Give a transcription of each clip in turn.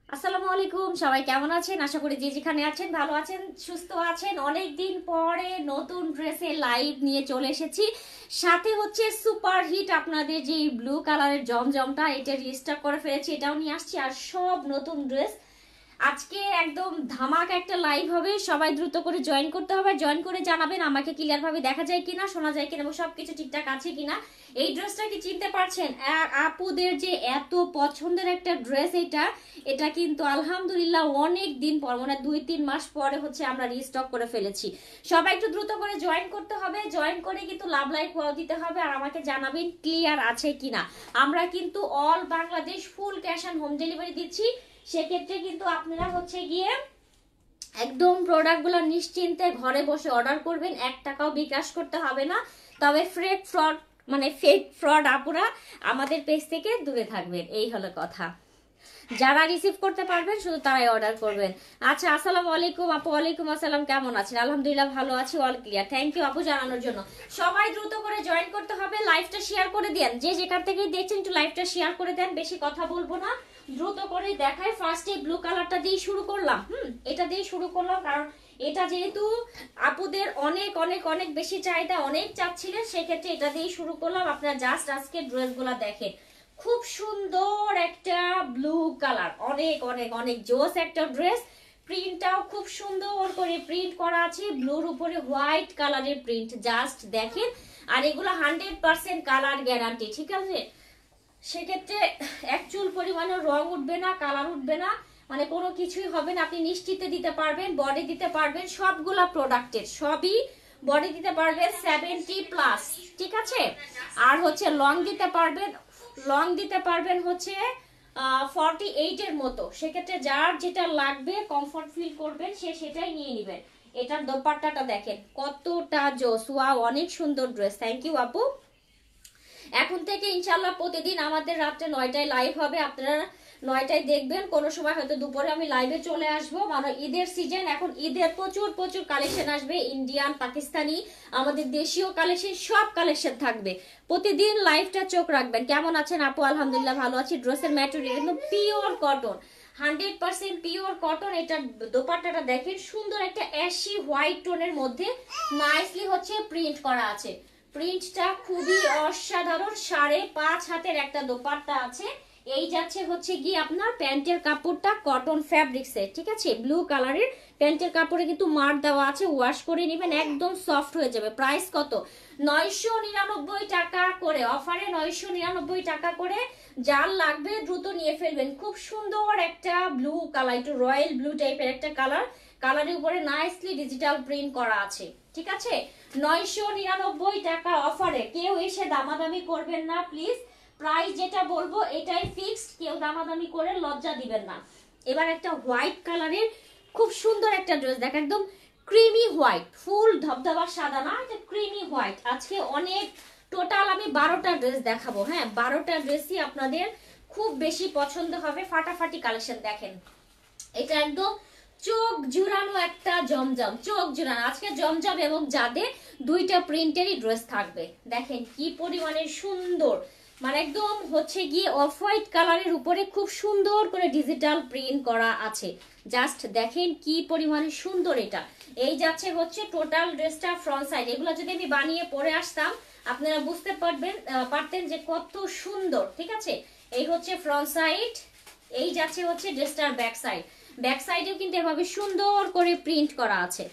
আসসালামু আলাইকুম, সবাই কেমন আছেন? আশা করি যে যেখানে আছেন ভালো আছেন, সুস্থ আছেন। অনেকদিন পরে নতুন ড্রেসে লাইভ নিয়ে চলে এসেছি। সাথে হচ্ছে সুপার হিট আপনাদের যে ব্লু কালারের জমজমটা, এটা রিস্টক করে ফেলেছি, এটাও নিয়ে আসছি। আর সব নতুন ড্রেস আজকে একদম ধামাকা একটা লাইভ হবে। সবাই দ্রুত করে জয়েন করতে হবে। জয়েন করে জানাবেন আমাকে ক্লিয়ার ভাবে দেখা যায় কিনা, শোনা যায় কিনা এবং সবকিছু ঠিকঠাক আছে কিনা। এই ড্রেসটা কি চিনতে পারছেন? আপুদের যে এত পছন্দের একটা ড্রেস, এটা কিন্তু আলহামদুলিল্লাহ অনেক দিন পর, মানে 2-3 মাস পরে হচ্ছে আমরা রিস্টক করে ফেলেছি। সবাই একটু দ্রুত করে জয়েন করতে হবে। জয়েন করে কিন্তু লাভ লাইক ওয়াও দিতে হবে আর আমাকে জানাবেন ক্লিয়ার আছে কিনা। আমরা কিন্তু all Bangladesh full cash on home delivery দিচ্ছি। সেক্ষেত্রে কিন্তু আপনারা হচ্ছে গিয়ে একদম প্রোডাক্টগুলো নিশ্চিন্তে ঘরে বসে অর্ডার করবেন, 1 টাকাও বিকাশ করতে হবে না। তবে ফেক ফ্রড আপুরা আমাদের পেজ থেকে দূরে থাকবেন, এই হলো কথা। যারা রিসিভ করতে পারবেন শুধু তারাই অর্ডার করবেন। আচ্ছা, আসসালামু আলাইকুম আপু। ওয়ালাইকুম আসসালাম, কেমন আছেন? আলহামদুলিল্লাহ ভালো আছি, অল ক্লিয়ার। থ্যাংক ইউ আপু জানানোর জন্য। সবাই দ্রুত করে জয়েন করতে হবে। লাইভটা শেয়ার করে দেন, যে যেখান থেকেই দেখছেন একটু লাইভটা শেয়ার করে দেন। বেশি কথা বলবো না, দ্রুত করে দেখাই। ফার্স্টে ব্লু কালারটা দিয়ে শুরু করলাম। এটা দিয়ে শুরু করলাম কারণ এটা যেহেতু আপুদের অনেক অনেক অনেক বেশি চাহিদা, অনেক চাচ্ছিলেন, সেক্ষেত্রে এটা দিয়ে শুরু করলাম। আপনারা জাস্ট আজকে ড্রেসগুলো দেখেন, খুব সুন্দর একটা ব্লু কালার, অনেক অনেক অনেক জোস একটা ড্রেস। প্রিন্টটাও খুব সুন্দর করে প্রিন্ট করা আছে, ব্লুর উপরে হোয়াইট কালারের প্রিন্ট, জাস্ট দেখেন। আর এগুলো 100% কালার গ্যারান্টি, ঠিক আছে? সেক্ষেত্রে এক চুল পরিমাণে রং উঠবে না, কালার উঠবে না, মানে কোনো কিছুই হবে না। আপনি নিশ্চিতে দিতে পারবেন, বডি দিতে পারবেন, সবগুলা প্রোডাক্টের সবই বডি দিতে পারবেন 70+, ঠিক আছে? আর হচ্ছে লং দিতে পারবেন হচ্ছে 48 এর মতো। সেক্ষেত্রে যার যেটা লাগবে, কমফর্ট ফিল করবেন, সে সেটাই নিয়ে নেবেন। এটার দোপাট্টাটা দেখেন কতটা জোস, ওয়াও অনেক সুন্দর ড্রেস। থ্যাংক ইউ আপু। এখন থেকে ইনশাল্লাহ প্রতিদিন আমাদের রাত্রে 9টায় লাইভ হবে, আপনারা 9টায় দেখবেন। কোনো সময় হয়তো দুপুরে আমি লাইভে চলে আসবো, মানে ঈদের সিজন, এখন ঈদের প্রচুর প্রচুর কালেকশন আসবে, ইন্ডিয়ান, পাকিস্তানি, আমাদের দেশীয় কালেকশন, সব কালেকশন থাকবে। প্রতিদিন লাইভটা চোখ রাখবেন। কেমন আছেন আপু? আলহামদুলিল্লাহ ভালো আছি। ড্রেসের ম্যাটেরিয়াল একদম পিওর কটন, 100% পিওর কটন। এটা দোপাট্টাটা দেখেন, সুন্দর একটা অ্যাশি হোয়াইট টোনের মধ্যে নাইসলি হচ্ছে প্রিন্ট করা আছে। প্রিন্টটা খুবই অসাধারণ। 5.5 হাতের একটা দোপাট্টা আছে। এই যাচ্ছে হচ্ছে গিয়ে আপনার প্যান্টের কাপড়টা কটন ফ্যাব্রিক্সের, ঠিক আছে? ব্লু কালারের প্যান্টের কাপড়ে কিন্তু মার দেওয়া আছে, ওয়াশ করে নেবেন, একদম সফট হয়ে যাবে। প্রাইস কত? 999 টাকা করে, অফারে 999 টাকা করে। যার লাগবে দ্রুত নিয়ে ফেলবেন। খুব সুন্দর একটা ব্লু কালার, একটু রয়্যাল ব্লু টাইপের একটা কালার, কালারের উপরে নাইসলি ডিজিটাল প্রিন্ট করা আছে, ঠিক আছে? 999 টাকা অফারে। কেউ এসে দামাদামি করবেন না প্লিজ, প্রাইস যেটা বলবো এটাই ফিক্সড, কেউ দামাদামি করে লজ্জা দিবেন না। এবার একটা হোয়াইট কালারের খুব সুন্দর একটা ড্রেস দেখ, একদম ক্রিমি হোয়াইট, ফুল ধবধবা সাদা না, এটা ক্রিমি হোয়াইট। আজকে অনেক, টোটাল আমি 12টা ড্রেস দেখাবো। হ্যাঁ, 12টা ড্রেসই আপনাদের খুব বেশি পছন্দ হবে। ফাটাফাটি কালেকশন দেখেন, এটা একদম চোখ জুড়ানো একটা জমজম, চোখ জুড়ানো। আজকে জমজম এবং জাদে দুইটা প্রিন্টেরই ড্রেস থাকবে। দেখেন কি পরিমাণে সুন্দর, মানে একদম হচ্ছে গিয়ে অফ হোয়াইট কালারের উপরে খুব সুন্দর করে ডিজিটাল প্রিন্ট করা আছে। জাস্ট দেখেন কি পরিমাণে সুন্দর এটা। এই যাচ্ছে হচ্ছে টোটাল ড্রেসটা ফ্রন্ট সাইড। এগুলো যদি আমি বানিয়ে পরে আসতাম আপনারা বুঝতে পারতেন যে কত সুন্দর, ঠিক আছে? এই হচ্ছে ফ্রন্ট সাইড, এই যাচ্ছে হচ্ছে ড্রেসটার ব্যাক সাইড। ব্যাক সাইডেও কিন্তু এভাবে সুন্দর করে প্রিন্ট করা আছে।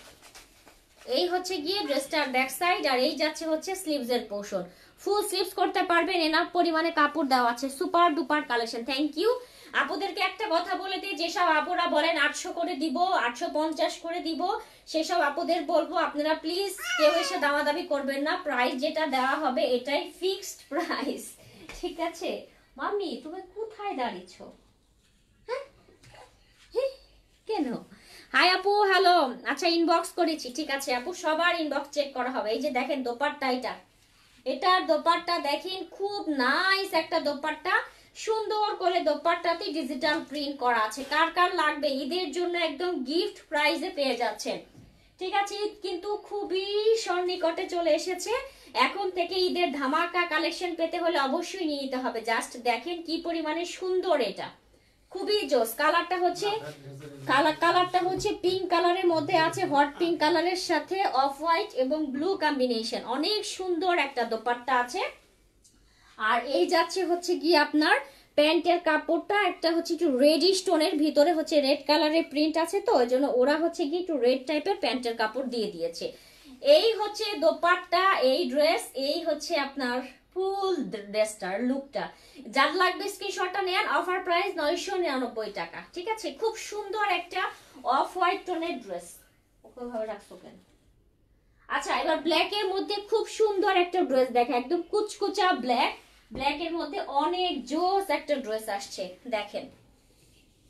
এই হচ্ছে গিয়ে ড্রেসটার ব্যাক সাইড, আর এই যাচ্ছে হচ্ছে স্লিভস এর পোর্শন। ফুল স্লিভস করতে পারবেন, এনাফ পরিমাণে কাপড় দেওয়া আছে। Super duper collection. Thank you. আপুদেরকে একটা কথা বলে দিই, যেসব আপুরা বলেন 800 করে দিব, 850 করে দিব, সেসব আপুদের বলবো আপনারা প্লিজ কেউ এসে দামাদামি করবেন না। প্রাইস যেটা দেওয়া হবে এটাই ফিক্সড প্রাইস, ঠিক আছে? মাম্মি তুমি কোথায় দাঁড়িয়েছো? কেন? হাই আপু, হ্যালো। আচ্ছা, ইনবক্স করেছি, ঠিক আছে আপু, সবার ইনবক্স চেক করা হবে। এই যে দেখেন দোপাট্টা, এটার দোপাট্টা দেখেন, খুব নাইস একটা দোপাট্টা, সুন্দর করে দোপাট্টাতে ডিজিটাল প্রিন্ট করা আছে। কার কার লাগবে ঈদের জন্য একদম গিফট প্রাইজে পেয়ে যাচ্ছেন, ঠিক আছে? ঈদ কিন্তু খুবই সন্নিকটে চলে এসেছে। এখন থেকে ঈদের ধামাকা কালেকশন পেতে হলে অবশ্যই নিয়ে নিতে হবে। জাস্ট দেখেন কি পরিমাণে সুন্দর, এটা খুবই জোস। কালারটা হচ্ছে পিঙ্ক কালারের মধ্যে আছে, হট পিঙ্ক কালারের সাথে অফ হোয়াইট এবং ব্লু কম্বিনেশন। অনেক সুন্দর একটা দোপাট্টা আছে। আর এই যাচ্ছে হচ্ছে কি আপনার প্যান্টের কাপড়টা, একটা হচ্ছে একটু রেডিশ টোনের, ভিতরে হচ্ছে রেড কালারের প্রিন্ট আছে, তো ওই জন্য ওরা হচ্ছে কি একটু রেড টাইপের প্যান্টের কাপড় দিয়ে দিয়েছে। এই হচ্ছে দোপাট্টা, এই ড্রেস, এই হচ্ছে আপনার ফুল ড্রেসটার লুকটা। যার লাগবে স্ক্রিনশটটা নেন। অফার প্রাইস 999 টাকা। ঠিক আছে, খুব সুন্দর একটা অফ হোয়াইট টোনের ড্রেস। ওকে ভাবে রাখছো কেন? আচ্ছা, এবার ব্ল্যাক এর মধ্যে খুব সুন্দর একটা ড্রেস দেখা, একদম কুচকুচা ব্ল্যাক, ব্ল্যাক এর মধ্যে অনেক জোস একটা ড্রেস আসছে। দেখেন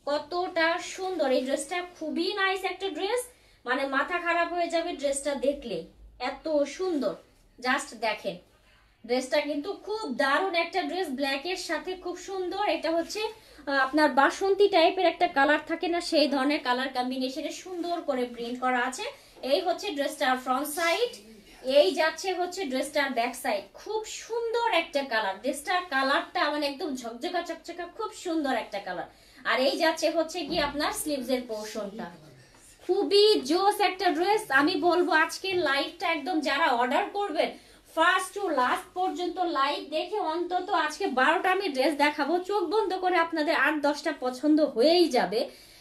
কতটা সুন্দর এই ড্রেসটা, খুবই নাইস একটা ড্রেস, মানে মাথা খারাপ হয়ে যাবে ড্রেসটা দেখলে, এত সুন্দর। জাস্ট দেখেন ড্রেসটা কিন্তু খুব দারুণ একটা ড্রেস, ব্ল্যাক এর সাথে খুব সুন্দর। এটা হচ্ছে আপনার বাসন্তী টাইপের একটা কালার থাকে না, সেই ধরনের কালার কম্বিনেশনে সুন্দর করে প্রিন্ট করা আছে। এই হচ্ছে ড্রেসটার ফ্রন্ট সাইড, এই যাচ্ছে হচ্ছে ড্রেসটার ব্যাক সাইড। খুব সুন্দর একটা কালার, ড্রেসটার কালারটা মানে একদম ঝকঝকা চকচকা, খুব সুন্দর একটা কালার। আর এই যাচ্ছে হচ্ছে কি আপনার স্লিভস এর পোর্শনটা, খুবই জোস একটা ড্রেস। আমি বলবো আজকের লাইভটা একদম যারা অর্ডার করবেন ফার্স্ট টু লাস্ট পর্যন্ত লাইভ দেখে অন্তত আজকে 12টা আমি ড্রেস দেখাবো, চোখ বন্ধ করে আপনাদের 8-10টা পছন্দ হয়েই যাবে,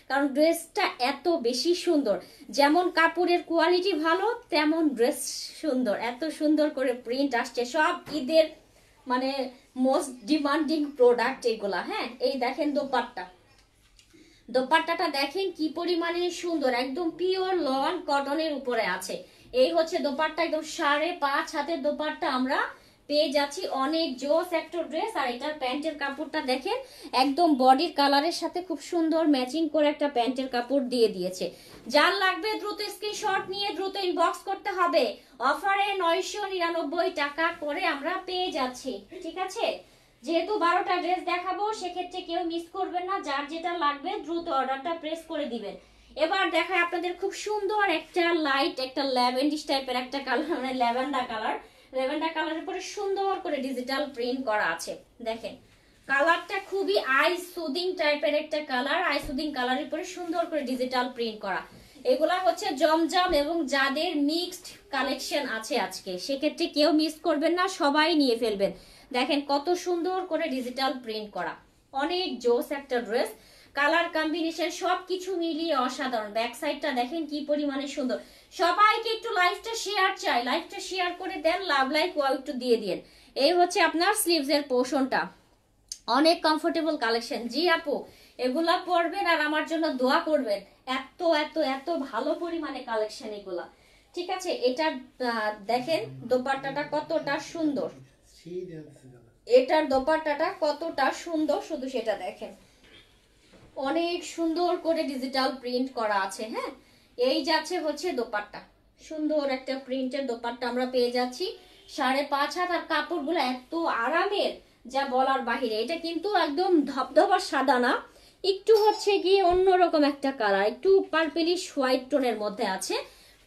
কারণ ড্রেসটা এত বেশি সুন্দর। যেমন কাপড়ের কোয়ালিটি ভালো, তেমন ড্রেস সুন্দর, এত সুন্দর করে প্রিন্ট আসছে। সব ঈদের মানে মোস্ট ডিমান্ডিং প্রোডাক্ট এগুলা। হ্যাঁ, এই দেখেন দোপাট্টাটা দেখেন কি পরিমাণে সুন্দর, একদম পিওর লন কটনের উপরে আছে। এই হচ্ছে দোপাট্টা, একদম 5.5 হাতের দোপাট্টা আমরা পেয়ে যাচ্ছি। অনেক জোস একটা ড্রেস। আর এটার প্যান্টের কাপড়টা দেখেন, একদম বডির কালারের সাথে খুব সুন্দর ম্যাচিং করে একটা প্যান্টের কাপড় দিয়ে দিয়েছে। যার লাগবে দ্রুত স্ক্রিনশট নিয়ে দ্রুত ইনবক্স করতে হবে। অফারে 999 টাকা করে আমরা পেয়ে যাচ্ছি। ঠিক আছে, যেহেতু 12টা ড্রেস দেখাবো সেক্ষেত্রে কেউ মিস করবেন না, যার যেটা লাগবে দ্রুত অর্ডারটা প্রেস করে দিবেন। এবার দেখায় আপনাদের খুব সুন্দর একটা লাইট, একটা ল্যাভেন্ডিশ টাইপের একটা কালার, মানে ল্যাভেন্ডার কালারের উপরে সুন্দর করে ডিজিটাল প্রিন্ট করা আছে। দেখেন কালারটা খুবই আই সুদিং টাইপের একটা কালার, আই সুদিং কালারের উপরে সুন্দর করে ডিজিটাল প্রিন্ট করা। এগুলা হচ্ছে জমজম এবং যাদের মিক্সড কালেকশন আছে আজকে, সেক্ষেত্রে কেউ মিস করবেন না, সবাই নিয়ে ফেলবেন। দেখেন কত সুন্দর করে ডিজিটাল প্রিন্ট করা, অনেক জোস একটা ড্রেস। কালার কম্বিনেশন সবকিছু মিলিয়ে অসাধারণ। ব্যাক সাইডটা দেখেন কি পরিমাণে সুন্দর। সবাইকে একটু লাইভটা শেয়ার চাই, লাইভটা শেয়ার করে দেন, লাভ লাইক ওয়াও একটু দিয়ে দিন। এই হচ্ছে আপনার স্লিভস এর পোর্শনটা, অনেক কমফোর্টেবল কালেকশন। জি আপু, এগুলা পরবেন আর আমার জন্য দোয়া করবেন, এত এত এত ভালো পরিমাণে কালেকশন এগুলা। ঠিক আছে, এটা দেখেন দোপাট্টাটা কতটা সুন্দর, এটার দোপাট্টাটা কতটা সুন্দর, শুধু সেটা দেখেন, অনেক সুন্দর করে ডিজিটাল প্রিন্ট করা আছে। হ্যাঁ, এই যাচ্ছে হচ্ছে দোপাট্টা, সুন্দর একটা প্রিন্টের দোপাট্টা আমরা পেয়ে যাচ্ছি 5.5 হাত। আর কাপড়গুলো এত আরামের যা বলার বাহিরে। এটা কিন্তু একদম ধবধবা সাদা না, একটু হচ্ছে গিয়ে অন্যরকম একটা কালার, একটু পার্পলিশ হোয়াইট টোনের মধ্যে আছে।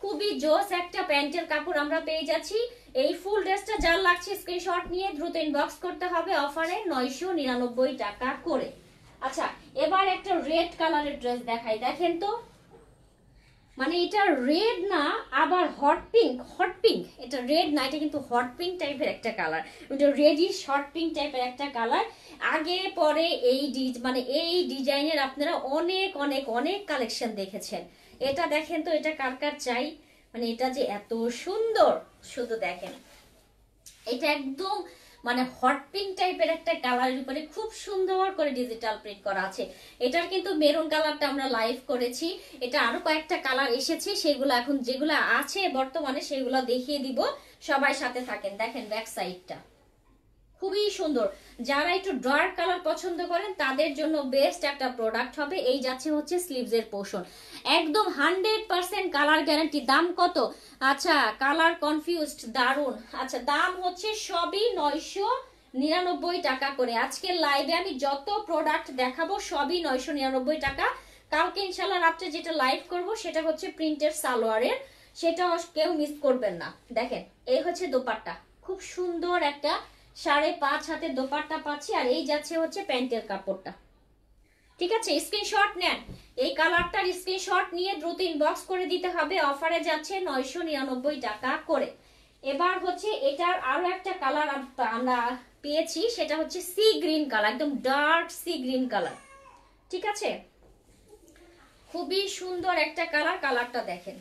খুবই জোস একটা প্যান্টের কাপড় আমরা পেয়ে যাচ্ছি। এই ফুল ড্রেসটা যার লাগছে স্ক্রিনশট নিয়ে দ্রুত ইনবক্স করতে হবে, অফারে 999 টাকা করে। আচ্ছা, এবার একটা রেড কালারের ড্রেস দেখাই। দেখেন তো, মানে এটা রেড না, আবার হট পিঙ্ক, এটা রেড না, এটা কিন্তু হট পিঙ্ক টাইপের একটা কালার, এটা রেডিশ হট পিঙ্ক টাইপের একটা কালার। আগে পরে এই মানে এই ডিজাইনের আপনারা অনেক অনেক অনেক কালেকশন দেখেছেন। এটা দেখেন তো, এটা কার কার চাই, মানে এটা যে এত সুন্দর, শুধু দেখেন, এটা একদম মানে হট পিঙ্ক টাইপের একটা কালারের উপরে খুব সুন্দর করে ডিজিটাল প্রিন্ট করা আছে। এটার কিন্তু মেরুন কালারটা আমরা লাইভ করেছি, এটা আরো কয়েকটা কালার এসেছে, সেগুলো এখন যেগুলো আছে বর্তমানে সেগুলো দেখিয়ে দিব, সবাই সাথে থাকেন। দেখেন ব্যাক সাইডটা খুবই সুন্দর, যারা একটু ডার্ক কালার পছন্দ করেন তাদের জন্য বেস্ট একটা প্রোডাক্ট হবে। এই যাচ্ছে হচ্ছে স্লিভস এর পোর্শন, একদম 100% কালার গ্যারান্টি। দাম কত? আচ্ছা, কালার কনফিউজড, দারুন। আচ্ছা, দাম হচ্ছে সবই 999 টাকা করে। আজকের লাইভে আমি যত প্রোডাক্ট দেখাবো সবই 999 টাকা। কালকে ইনশাল্লাহ রাত্রে যেটা লাইভ করব সেটা হচ্ছে প্রিন্টের সালোয়ারের, সেটা কেউ মিস করবেন না। দেখেন এই হচ্ছে দোপাট্টা, খুব সুন্দর একটা 5.5 হাতের দোপাট্টা পাচ্ছি। আর এই যাচ্ছে হচ্ছে প্যান্টের কাপড়টা। ঠিক আছে, স্ক্রিনশট নেন, এই কালারটার স্ক্রিনশট নিয়ে দ্রুত ইনবক্স করে দিতে হবে। অফারে যাচ্ছে 999 টাকা করে। এবার হচ্ছে এটার আরো একটা কালার আমরা পেয়েছি, সেটা হচ্ছে সি গ্রিন কালার, একদম ডার্ক সি গ্রিন কালার। ঠিক আছে, খুবই সুন্দর একটা কালার, কালারটা দেখেন,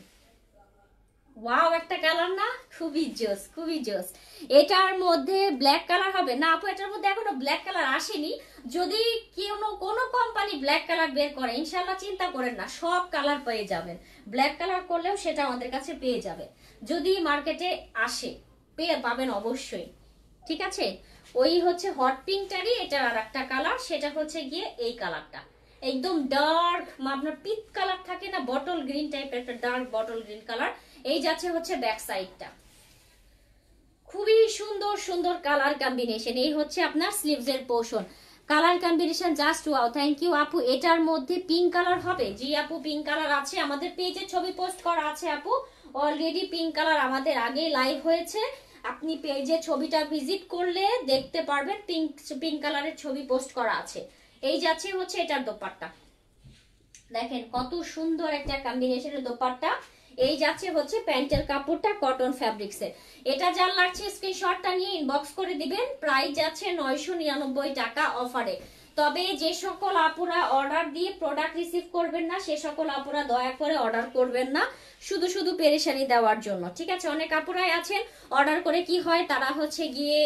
ওয়াও একটা কালার না, খুবই জোস, খুবই জোস। এটার মধ্যে ব্ল্যাক কালার হবে না আপু? এটার মধ্যে এখনো ব্ল্যাক কালার আসেনি। যদি কোনো কোম্পানি ব্ল্যাক কালার বের করে, ইনশাল্লাহ চিন্তা করেন না, সব কালার পেয়ে যাবেন। ব্ল্যাক কালার করলেও সেটা আমাদের কাছে পেয়ে যাবে, যদি মার্কেটে আসে পেয়ে পাবেন অবশ্যই। ঠিক আছে, ওই হচ্ছে হট পিঙ্কটারই এটার আর একটা কালার, সেটা হচ্ছে গিয়ে এই কালারটা, একদম ডার্ক, আপনার পিচ কালার থাকে না, বটল গ্রিন টাইপের একটা ডার্ক বটল গ্রিন কালার। এই যাচ্ছে হচ্ছে ব্যাক সাইডটা, খুবই সুন্দর সুন্দর কালার কম্বিনেশন। এই হচ্ছে আপনার স্লিভস এর portion, colour combination just wow. Thank you আপু। এটার মধ্যে পিঙ্ক কালার হবে? জি আপু, পিঙ্ক কালার আছে, আমাদের পেজে ছবি পোস্ট করা আছে আপু অলরেডি। পিঙ্ক কালার আমাদের আগে লাইভ হয়েছে, আপনি পেজে ছবিটা ভিজিট করলে দেখতে পারবেন, পিঙ্ক কালারের ছবি পোস্ট করা আছে। এই যাচ্ছে হচ্ছে এটার দোপাট্টা, দেখেন কত সুন্দর একটা কম্বিনেশনের দোপাট্টা। এই যাচ্ছে হচ্ছে প্যান্টের কাপড়টা কটন ফ্যাব্রিক্সের। এটা যার লাগছে স্ক্রিনশটটা নিয়ে ইনবক্স করে দিবেন। প্রাইস যাচ্ছে 999 টাকা অফারে। তবে যে সকল আপুরা অর্ডার দিয়ে প্রোডাক্ট রিসিভ করবেন না, সে সকল আপুরা দয়া করে অর্ডার করবেন না, শুধু শুধু পেরেশানি দেওয়ার জন্য। ঠিক আছে, অনেক আপুরাই আছেন অর্ডার করে কি হয়, তারা হচ্ছে গিয়ে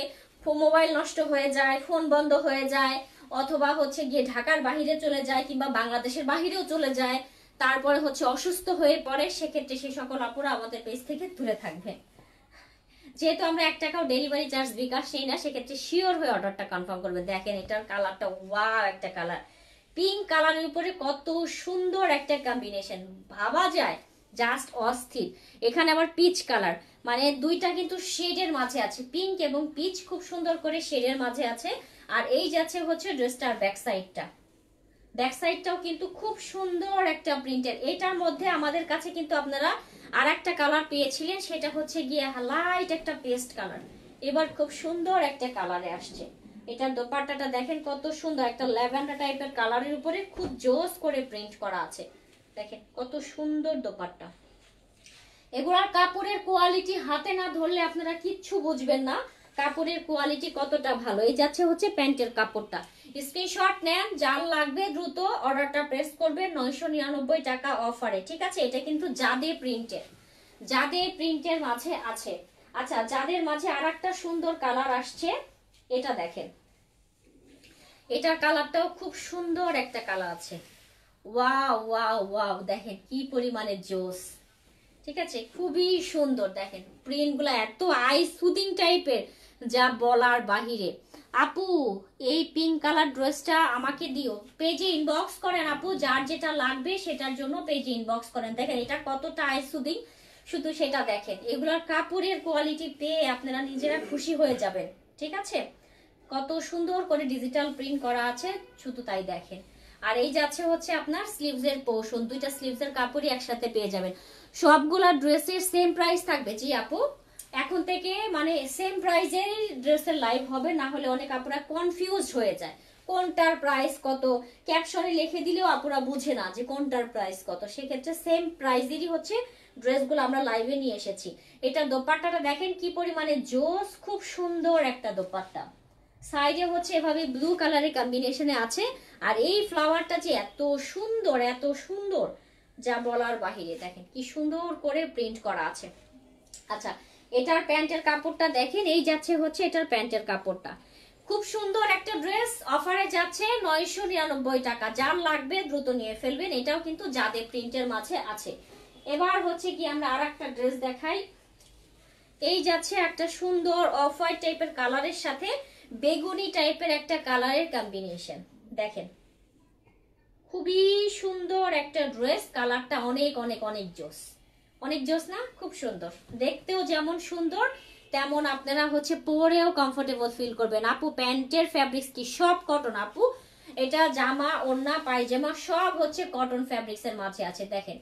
মোবাইল নষ্ট হয়ে যায়, ফোন বন্ধ হয়ে যায়, অথবা হচ্ছে গিয়ে ঢাকার বাহিরে চলে যায় কিংবা বাংলাদেশের বাহিরেও চলে যায়, তারপরে হচ্ছে অসুস্থ হয়ে পড়ে। সেক্ষেত্রে সে সকল আপুরা আমাদের পেজ থেকে দূরে থাকবে। যেহেতু আমরা 1 টাকাও ডেলিভারি চার্জ বিকাশ নেই না, সেক্ষেত্রে শিওর হয়ে অর্ডারটা কনফার্ম করবেন। দেখেন এটার কালারটা ওয়াও একটা কালার, পিঙ্ক কালারের উপরে কত সুন্দর একটা কম্বিনেশন, ভাবা যায় জাস্ট অস্থির। এখানে আবার পিচ কালার, মানে দুইটা কিন্তু শেডের মাঝে আছে, পিঙ্ক এবং পিচ খুব সুন্দর করে শেডের মাঝে আছে। আর এই যাচ্ছে হচ্ছে ড্রেসটার ব্যাক সাইডটা, ব্যাক সাইডটাও কিন্তু খুব সুন্দর একটা প্রিন্টের। এটার মধ্যে আমাদের কাছে কিন্তু আপনারা আর একটা কালার পেয়েছিলেন, সেটা হচ্ছে গিয়ে লাইট একটা পেস্ট কালার, এবার খুব সুন্দর একটা কালারে আসছে। এটার দোপাট্টাটা দেখেন কত সুন্দর, একটা ল্যাভেন্ডার টাইপের কালারের উপরে খুব জোস করে প্রিন্ট করা আছে, দেখেন কত সুন্দর দোপাট্টা। এগুলার কাপড়ের কোয়ালিটি হাতে না ধরলে আপনারা কিচ্ছু বুঝবেন না, কাপড়ের কোয়ালিটি কতটা ভালো। এই যাচ্ছে হচ্ছে প্যান্টের কাপড়টা, স্ক্রিনশট নেন, যার লাগবে দ্রুত অর্ডারটা প্রেস করবেন। 999 টাকা অফারে। ঠিক আছে, এটা কিন্তু জাদে প্রিন্টের, জাদে প্রিন্টের মাঝে আছে। আচ্ছা, যাদের মাঝে আর একটা সুন্দর কালার আসছে, এটা দেখেন, এটার কালারটাও খুব সুন্দর একটা কালার আছে, ওয়াও ওয়াও ওয়াও, দেখেন কি পরিমাণে জোস। ঠিক আছে, খুবই সুন্দর, দেখেন প্রিন্ট গুলা এত আই সুদিং টাইপের, যা বলার বাহিরে। আপু এই পিঙ্ক কালার ড্রেসটা আমাকে দিও, পেজে ইনবক্স করেন আপু, যার যেটা লাগবে সেটার জন্য পেজে ইনবক্স করেন। দেখেন এটা কতটা আই সুদিং, শুধু সেটা দেখেন, এগুলোর কাপড়ের কোয়ালিটি পেয়ে আপনারা নিজেরা খুশি হয়ে যাবেন। ঠিক আছে, কত সুন্দর করে ডিজিটাল প্রিন্ট করা আছে, শুধু তাই দেখেন। আর এই যাচ্ছে হচ্ছে আপনার স্লিভস এর পোর্শন, দুইটা স্লিভস এর কাপড়ই একসাথে পেয়ে যাবেন। সবগুলা ড্রেসের সেম প্রাইস থাকবে। জি আপু, এখন থেকে মানে সেম প্রাইসের ড্রেসের লাইভ হবে, না হলে অনেক আপুরা কনফিউজ হয়ে যায় কোনটার প্রাইস কত, ক্যাপশনে লিখে দিলেও আপুরা বুঝে না যে কোনটার প্রাইস কত। সেক্ষেত্রে সেম প্রাইসেরই হচ্ছে ড্রেসগুলো আমরা লাইভে নিয়ে এসেছি। এটা দোপাট্টাটা দেখেন কি পরিমাণে জোস, খুব সুন্দর একটা দোপাট্টা, সাইডে হচ্ছে এভাবে ব্লু কালারের কম্বিনেশনে আছে। আর এই ফ্লাওয়ারটা যে এত সুন্দর, এত সুন্দর, যা বলার বাহিরে, দেখেন কি সুন্দর করে প্রিন্ট করা আছে। আচ্ছা, এটার প্যান্টের কাপড়টা দেখেন, এই যাচ্ছে হচ্ছে এটার প্যান্টের কাপড়টা, খুব সুন্দর একটা ড্রেস, অফারে যাচ্ছে 999 টাকা। যার লাগবে দ্রুত নিয়ে ফেলবেন, এটাও কিন্তু জাদে প্রিন্টের মাঝে আছে। এবার হচ্ছে কি আমরা আর একটা ড্রেস দেখাই। এই যাচ্ছে একটা সুন্দর অফ হোয়াইট টাইপের কালারের সাথে বেগুনি টাইপের একটা কালারের কম্বিনেশন, দেখেন খুবই সুন্দর একটা ড্রেস, কালারটা অনেক অনেক অনেক জোস, অনেক জোস না, খুব সুন্দর, দেখতেও যেমন সুন্দর তেমন আপনারা হচ্ছে পরেও কমফোর্টেবল ফিল করবেন। আপু প্যান্টের ফ্যাব্রিক্স কি সব কটন? আপু এটা জামা ওড়না পায়জামা সব হচ্ছে কটন ফ্যাব্রিক্স এর মাঝে আছে। দেখেন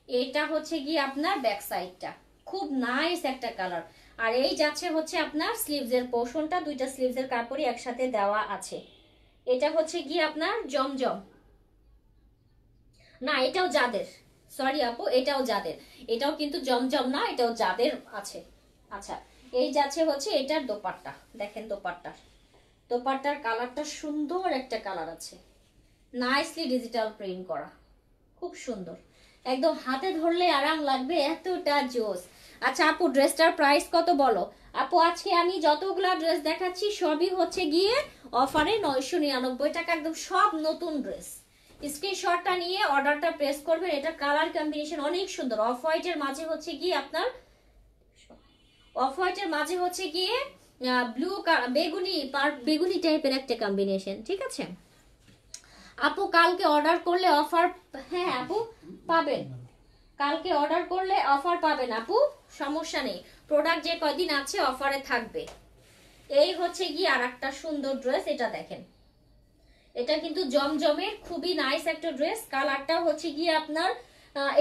এটা হচ্ছে কি আপনার ব্যাক সাইডটা, খুব নাইস একটা কালার। আর এই যাচ্ছে হচ্ছে আপনার স্লিভসের পোর্শনটা, দুইটা স্লিভসের কাপড়ই একসাথে দেওয়া আছে। এটা হচ্ছে গিয়ে আপনার জমজম, না এটাও যাদের, সরি আপু এটাও যাদের, এটাও কিন্তু জমজম না, এটাও যাদের আছে। আচ্ছা এই যাচ্ছে হচ্ছে এটার দোপাট্টা, দেখেন দোপাট্টার কালারটা সুন্দর একটা কালার আছে, নাইসলি ডিজিটাল প্রিন্ট করা, খুব সুন্দর, একদম হাতে ধরলে আরাম লাগবে, এতটা জোস। আচ্ছা আপু ড্রেসটার প্রাইস কত বলো? আপু আজকে আমি যতগুলা ড্রেস দেখাচ্ছি সবই হচ্ছে গিয়ে অফারে 999 টাকা, একদম সব নতুন ড্রেস। স্ক্রিনশটটা নিয়ে অর্ডারটা প্লেস করবেন। এটা কালার কম্বিনেশন অনেক সুন্দর, অফ হোয়াইটের মাঝে হচ্ছে গিয়ে আপনার অফ হোয়াইটের মাঝে হচ্ছে গিয়ে ব্লু বেগুনি টাইপের একটা কম্বিনেশন, ঠিক আছে আপু? কালকে অর্ডার করলে অফার, হ্যাঁ আপু পাবেন, কালকে অর্ডার করলে অফার পাবেন আপু, সমস্যা নেই, প্রোডাক্ট যে কয়দিন আছে অফারে থাকবে। এই হচ্ছে গিয়ে আর একটা সুন্দর ড্রেস, এটা দেখেন, এটা কিন্তু জমজমের খুবই নাইস একটা ড্রেস। কালারটা হচ্ছে গিয়ে আপনার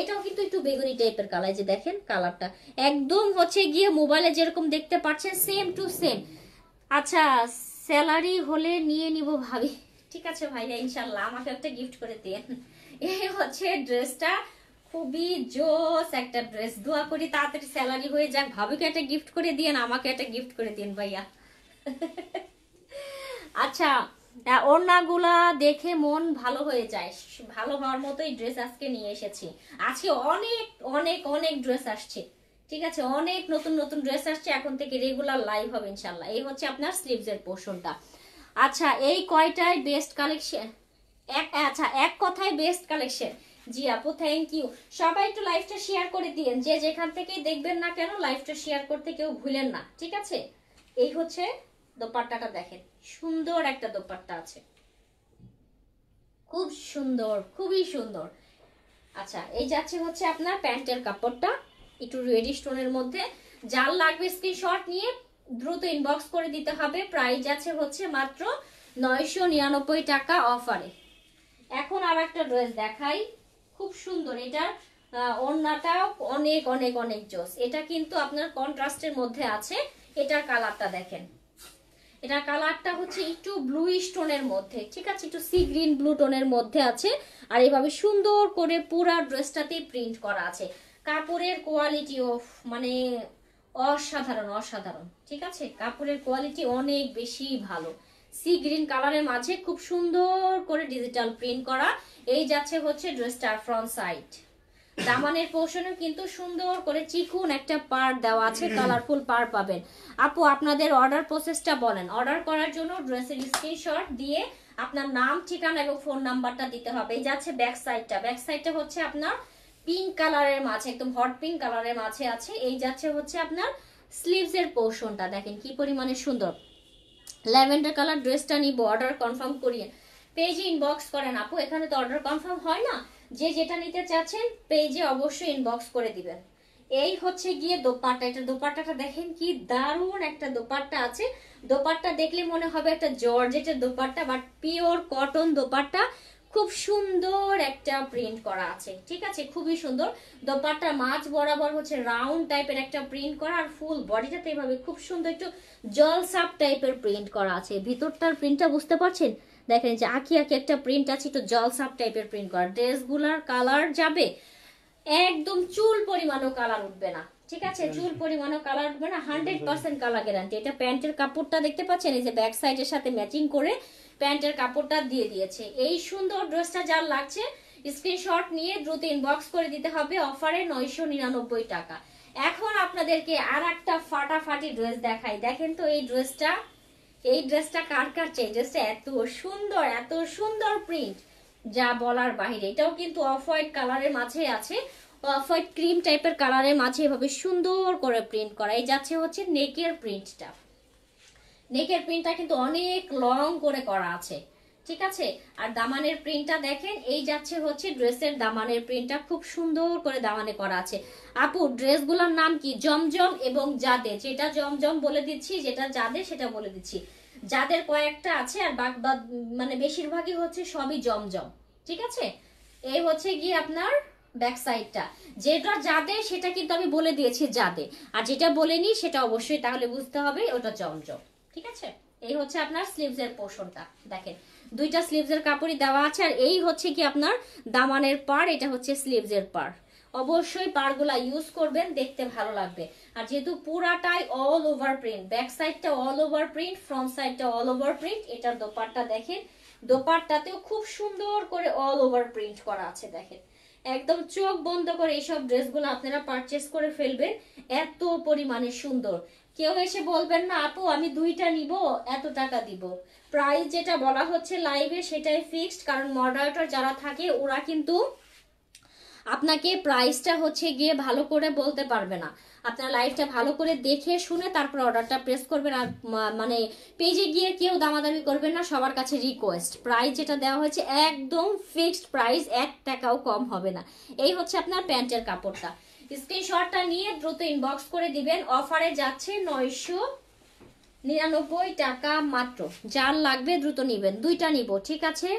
এটাও কিন্তু একটু বেগুনি টাইপের কালার, যে দেখেন কালারটা একদম হচ্ছে গিয়ে মোবাইলে যেরকম দেখতে পাচ্ছেন সেম টু সেম। আচ্ছা স্যালারি হলে নিয়ে নিব ভাবি, ঠিক আছে ভাইয়া ইনশাল্লাহ, আমাকে একটা গিফট করে দেন। এই হচ্ছে ড্রেসটা, খুবই জোস একটা ড্রেস, দোয়া করি তাড়াতাড়ি স্যালারি হয়ে যাক, ভাবিকে একটা গিফট করে দিন, আমাকে একটা গিফট করে দিন ভাইয়া। আচ্ছা ওড়নাগুলা দেখে মন ভালো হয়ে যায়, ভালো হওয়ার মতোই ড্রেস আজকে নিয়ে এসেছি। আজকে অনেক অনেক অনেক ড্রেস আসছে, ঠিক আছে, অনেক নতুন নতুন ড্রেস আসছে, এখন থেকে রেগুলার লাইভ হবে ইনশাল্লাহ। এই হচ্ছে আপনার স্লিভসের পোর্শনটা। আচ্ছা এই কয়টায় বেস্ট কালেকশন, আচ্ছা এক কথায় বেস্ট কালেকশন। জি আপু থ্যাংক ইউ, সবাই একটু লাইভটা শেয়ার করে দিন, যে যেখান থেকেই দেখবেন না কেন লাইভটা শেয়ার করতে কেউ ভুলেন না, ঠিক আছে? এই হচ্ছে দোপাট্টাটা, দেখেন সুন্দর একটা দোপাট্টা আছে, খুব সুন্দর, খুবই সুন্দর। আচ্ছা এই যাচ্ছে হচ্ছে আপনার প্যান্টের কাপড়টা, একটু রেডি স্টোনের মধ্যে, যার লাগবে স্ক্রিনশট নিয়ে দ্রুত ইনবক্স করে দিতে হবে। প্রাইস আছে হচ্ছে মাত্র 999 টাকা অফারে। এখন আর একটা ড্রেস দেখাই, খুব সুন্দর, এটার ওড়নাটাও অনেক অনেক অনেক জোস। এটা কিন্তু আপনার কন্ট্রাস্টের মধ্যে আছে, এটার কালারটা দেখেন, এটার কালারটা হচ্ছে একটু ব্লু স্টোনের মধ্যে, ঠিক আছে, একটু সি গ্রিন ব্লু টোনের মধ্যে আছে। আর এইভাবে সুন্দর করে পুরা ড্রেসটাতে প্রিন্ট করা আছে। কাপড়ের কোয়ালিটি মানে অসাধারণ অসাধারণ, ঠিক আছে, কাপড়ের কোয়ালিটি অনেক বেশি ভালো। সি গ্রিন কালারের মাঝে খুব সুন্দর করে ডিজিটাল প্রিন্ট করা। এই যাচ্ছে হচ্ছে ড্রেসটার ফ্রন্ট সাইড, দামানের পোর্শনে কিন্তু সুন্দর করে চিকুন একটা পার দেওয়া আছে, কালারফুল পার পাবেন। আপু আপনাদের অর্ডার প্রসেসটা বলেন। অর্ডার করার জন্য ড্রেসের স্ক্রিনশট দিয়ে আপনার নাম ঠিকানা এবং ফোন নাম্বারটা দিতে হবে। এই যাচ্ছে ব্যাক সাইডটা হচ্ছে আপনার পিঙ্ক কালারের মাঝে, একদম হট পিঙ্ক কালারের মাঝে আছে। এই যাচ্ছে হচ্ছে আপনার স্লিভস এর পোর্শনটা, দেখেন কি পরিমাণে সুন্দর, ল্যাভেন্ডার কালার ড্রেসটা নিব, অর্ডার কনফার্ম করিয়ে পেজে ইনবক্স করেন আপু, এখানে তো অর্ডার কনফার্ম হয় না, যে যেটা নিতে চাচ্ছেন পেজে অবশ্যই ইনবক্স করে দিবেন। এই হচ্ছে গিয়ে দোপাট্টা, এটা দোপাট্টাটা দেখেন কি দারুণ একটা দোপাট্টা আছে। দোপাট্টা দেখলে মনে হবে একটা জর্জেটের dupatta, but pure cotton dupatta, খুব সুন্দর একটা প্রিন্ট করা আছে, ঠিক আছে, খুবই সুন্দর। দোপাট্টা মাঝ বরাবর হচ্ছে রাউন্ড টাইপের একটা প্রিন্ট করা, আর ফুল বডিটাতে এইভাবে খুব সুন্দর একটু জলসাপ টাইপের প্রিন্ট করা আছে। ভিতরটার প্রিন্টটা বুঝতে পারছেন, দেখেন যে আঁকি আঁকি একটা প্রিন্ট আছে, একটু জলসাপ টাইপের প্রিন্ট করা। ড্রেসগুলার কালার যাবে একদম চুল পরিমাণও কালার উঠবে না, ঠিক আছে, চুল পরিমাণও কালার উঠবে না, 100% কালার গ্যারান্টি। এটা প্যান্টের কাপড়টা দেখতে পাচ্ছেন, এই যে ব্যাক সাইডের সাথে ম্যাচিং করে প্যান্টের কাপড়টা দিয়ে দিয়েছে। এই সুন্দর ড্রেসটা যার লাগছে স্ক্রিনশট নিয়ে দ্রুত ইনবক্স করে দিতে হবে, অফারে 999 টাকা। এখন আপনাদেরকে আর একটা ফাটাফাটি ড্রেস দেখাই, দেখেন তো এই ড্রেসটা কার কার চাই? ড্রেসটা এত সুন্দর প্রিন্ট যা বলার বাহিরে। এটাও কিন্তু অফ হোয়াইট কালারের মাঝে আছে, অফ হোয়াইট ক্রিম টাইপের কালারের মাঝে এভাবে সুন্দর করে প্রিন্ট করা। এই যাচ্ছে হচ্ছে নেকের প্রিন্টটা, নেকের প্রিন্টটা কিন্তু অনেক লং করে করা আছে, ঠিক আছে। আর দামানের প্রিন্টটা দেখেন, এই যাচ্ছে হচ্ছে ড্রেসের দামানের প্রিন্টটা, খুব সুন্দর করে দামানে করা আছে। আপু ড্রেসগুলোর নাম কি? জমজম এবং জাদে, যেটা জমজম বলে দিচ্ছি, যেটা জাদে সেটা বলে দিচ্ছি। যাদের কয়েকটা আছে, আর মানে বেশিরভাগই হচ্ছে সবই জমজম, ঠিক আছে। এই হচ্ছে গিয়ে আপনার ব্যাক সাইডটা যেটা যাদের সেটা কিন্তু আমি বলে দিয়েছি যাদের, আর যেটা বলেনি সেটা অবশ্যই তাহলে বুঝতে হবে ওটা জমজম। ঠিক আছে, এই হচ্ছে আপনার স্লিভস এর পোর্শনটা। দেখেন দুইটা স্লিভস এর কাপড়ই দেওয়া আছে, আর এই হচ্ছে কি আপনার দামানের পার, এটা হচ্ছে স্লিভস এর পার। অবশ্যই পারগুলা ইউজ করবেন, দেখতে ভালো লাগবে। আর যেহেতু পুরাটাই অল ওভার প্রিন্ট, ব্যাক সাইডটা অল ওভার প্রিন্ট, ফ্রন্ট সাইডটা অল ওভার প্রিন্ট। এটার দোপাট্টা দেখেন, দোপাট্টাতেও খুব সুন্দর করে অল ওভার প্রিন্ট করা আছে। দেখেন একদম চোখ বন্ধ করে এইসব ড্রেসগুলো আপনারা পারচেস করে ফেলবেন, এত পরিমাণে সুন্দর। কেউ এসে বলবেন না আপু আমি দুইটা নিব এত টাকা দিব। প্রাইস যেটা বলা হচ্ছে লাইভে সেটাই ফিক্সড, কারণ মডারেটর যারা থাকে ওরা কিন্তু আপনাকে প্রাইসটা হচ্ছে গিয়ে ভালো করে বলতে পারবে না। আপনার লাইভটা ভালো করে দেখে শুনে তারপর অর্ডারটা প্রেস করবেন। আর মানে পেজে গিয়ে কেউ দামাদামি করবেন না, সবার কাছে রিকোয়েস্ট। প্রাইস যেটা দেওয়া হয়েছে একদম ফিক্সড প্রাইস, 1 টাকাও কম হবে না। এই হচ্ছে আপনার প্যান্টের কাপড়টা। স্ক্রিনশটটা নিয়ে দ্রুত ইনবক্স করে দিবেন। অফারে যাচ্ছে 999 টাকা মাত্র। যার লাগবে দ্রুত নিবেন, দুইটা নিব। ঠিক আছে,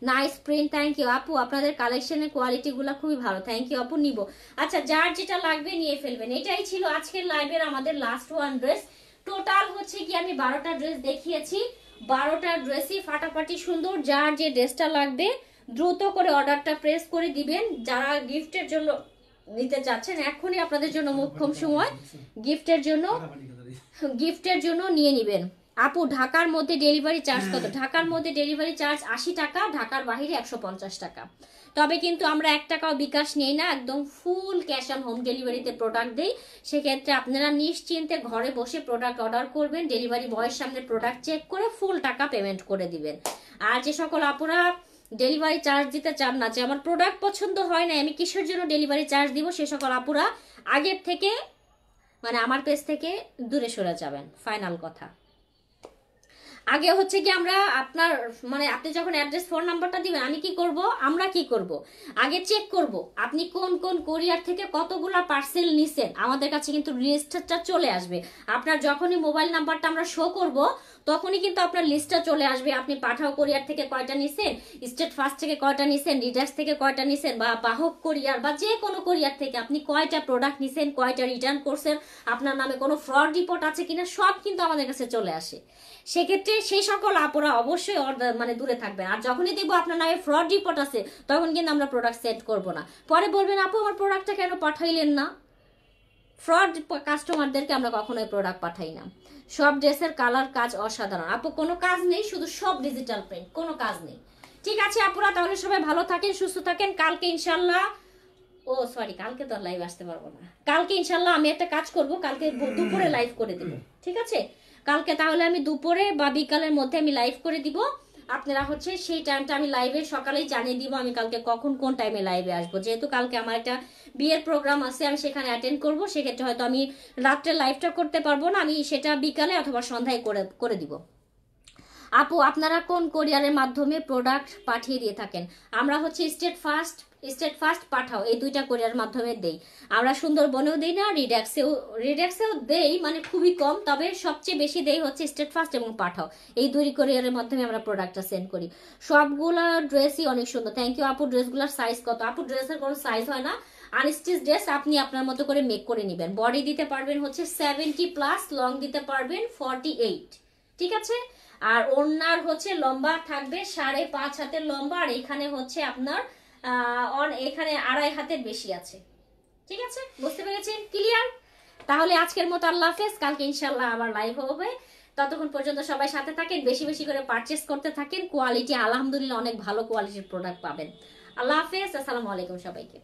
নাইস প্রিন্ট, থ্যাংক ইউ আপু, আপনাদের কালেকশনের কোয়ালিটি গুলা খুবই ভালো, থ্যাংক ইউ আপু, নিব। আচ্ছা যার যেটা লাগবে নিয়ে ফেলবেন। এটাই ছিল আজকের লাইভের আমাদের লাস্ট ওয়ান ড্রেস। টোটাল হচ্ছে কি আমি 12টা ড্রেস দেখিয়েছি, 12টা ড্রেসই ফাটাফাটি সুন্দর। যার যে ড্রেসটা লাগবে দ্রুত করে অর্ডারটা প্রেস করে দিবেন। যারা গিফটের জন্য নিতে চাচ্ছেন এখনই আপনাদের জন্য মোক্ষম সময়, গিফটের জন্য নিয়ে নিবেন। আপু ঢাকার মধ্যে ডেলিভারি চার্জ কত? ঢাকার মধ্যে ডেলিভারি চার্জ 80 টাকা, ঢাকার বাইরে 150 টাকা। তবে কিন্তু আমরা 1 টাকাও বিকাশ নেই না, একদম ফুল ক্যাশ অন হোম ডেলিভারিতে প্রোডাক্ট দেই। সেক্ষেত্রে আপনারা নিশ্চিন্তে ঘরে বসে প্রোডাক্ট অর্ডার করবেন, ডেলিভারি বয়ের সামনে প্রোডাক্ট চেক করে ফুল টাকা পেমেন্ট করে দিবেন। আর যে সকল আপুরা ডেলিভারি চার্জ দিতে চান না, যে আমার প্রোডাক্ট পছন্দ হয় না আমি কিসের জন্য ডেলিভারি চার্জ দিব, সে সকল আপুরা আগের থেকে মানে আমার পেজ থেকে দূরে সরে যাবেন, ফাইনাল কথা। আগে হচ্ছে কি আমরা আপনার মানে আপনি যখন অ্যাড্রেস ফোন নাম্বারটা দিবেন আমি কি করব, আমরা কি করব, আগে চেক করব আপনি কোন কোন কোরিয়ার থেকে কতগুলা পার্সেল নিছেন। আমাদের কাছে কিন্তু লিস্টটা চলে আসবে। আপনার যখনই মোবাইল নাম্বারটা আমরা শো করব তখনই কিন্তু আপনার লিস্টটা চলে আসবে। আপনি পাঠাও কোরিয়ার থেকে কয়টা নিছেন, স্টেট ফার্স্ট থেকে কয়টা নিছেন, রিডাক্স থেকে কয়টা নিছেন, বা বাহক কোরিয়ার বা যে কোনো কোরিয়ার থেকে আপনি কয়টা প্রোডাক্ট নিছেন, কয়টা রিটার্ন করছেন, আপনার নামে কোনো ফ্রড রিপোর্ট আছে কিনা, সব কিন্তু আমাদের কাছে চলে আসে। সেক্ষেত্রে সেই সকল আপুরা অবশ্যই মানে দূরে থাকবেন। আর যখনই দেখবো আপনার নামে ফ্রড রিপোর্ট আছে তখন কিন্তু আমরা প্রোডাক্ট সেন্ড করব না। পরে বলবেন আপু আমার প্রোডাক্টটা কেন পাঠাইলেন না। ফ্রড কাস্টমারদেরকে আমরা কখনোই প্রোডাক্ট পাঠাই না। সব ড্রেসের কালার কাজ অসাধারণ আপু, কোনো কাজ নেই, শুধু সব ডিজিটাল প্রিন্ট, কোনো কাজ নেই। ঠিক আছে আপুরা, তাহলে সবাই ভালো থাকেন, সুস্থ থাকেন। কালকে ইনশাল্লাহ কালকে তো আর লাইভ আসতে পারবো না। কালকে ইনশাল্লাহ আমি একটা কাজ করব, কালকে দুপুরে লাইভ করে দেব। ঠিক আছে, কালকে তাহলে আমি দুপুরে বা বিকালের মধ্যে আমি লাইভ করে দিব। আপনারা হচ্ছে সেই টাইমটা আমি লাইভে সকালেই জানিয়ে দিব আমি কালকে কখন কোন টাইমে লাইভে আসবো। যেহেতু কালকে আমার একটা বিয়ের প্রোগ্রাম আছে, আমি সেখানে অ্যাটেন্ড করব। সেক্ষেত্রে হয়তো আমি রাত্রে লাইভটা করতে পারবো না, আমি সেটা বিকালে অথবা সন্ধ্যায় করে দিব। আপু আপনারা কোন কোরিয়ারের মাধ্যমে প্রোডাক্ট পাঠিয়ে দিয়ে থাকেন? আমরা হচ্ছে স্টেট ফার্স্ট পাঠাও, এই দুইটা কোরিয়ার মাধ্যমে দেই। আমরা সুন্দরবনেও দেই না, রিডাক্সেও দেই, মানে খুবই কম। তবে সবচেয়ে বেশি দেই হচ্ছে স্টেট ফার্স্ট এবং পাঠাও, এই দুই কোরিয়ারের মাধ্যমে আমরা প্রোডাক্টটা সেন্ড করি। সবগুলা ড্রেসই অনেক সুন্দর, থ্যাংক ইউ আপু। ড্রেসগুলোর সাইজ কত? আপু ড্রেসের কোনো সাইজ হয় না, আনস্টিচ ড্রেস আপনি আপনার মতো করে মেক করে নেবেন। বডি দিতে পারবেন হচ্ছে 70+, লং দিতে পারবেন 48। ঠিক আছে, আর ওড়নার হচ্ছে লম্বা থাকবে 5.5 হাতের লম্বা, আর এখানে হচ্ছে আপনার এখানে 2.5 হাতের বেশি আছে। ঠিক আছে, বুঝতে পেরেছেন? ক্লিয়ার? তাহলে আজকের মতো আল্লাহ হাফেজ, কালকে ইনশাল্লাহ আবার লাইভ হবে। ততক্ষণ পর্যন্ত সবাই সাথে থাকেন, বেশি বেশি করে পারচেস করতে থাকেন। কোয়ালিটি আলহামদুলিল্লাহ অনেক ভালো কোয়ালিটির প্রোডাক্ট পাবেন। আল্লাহ হাফেজ, আসসালামু আলাইকুম সবাইকে।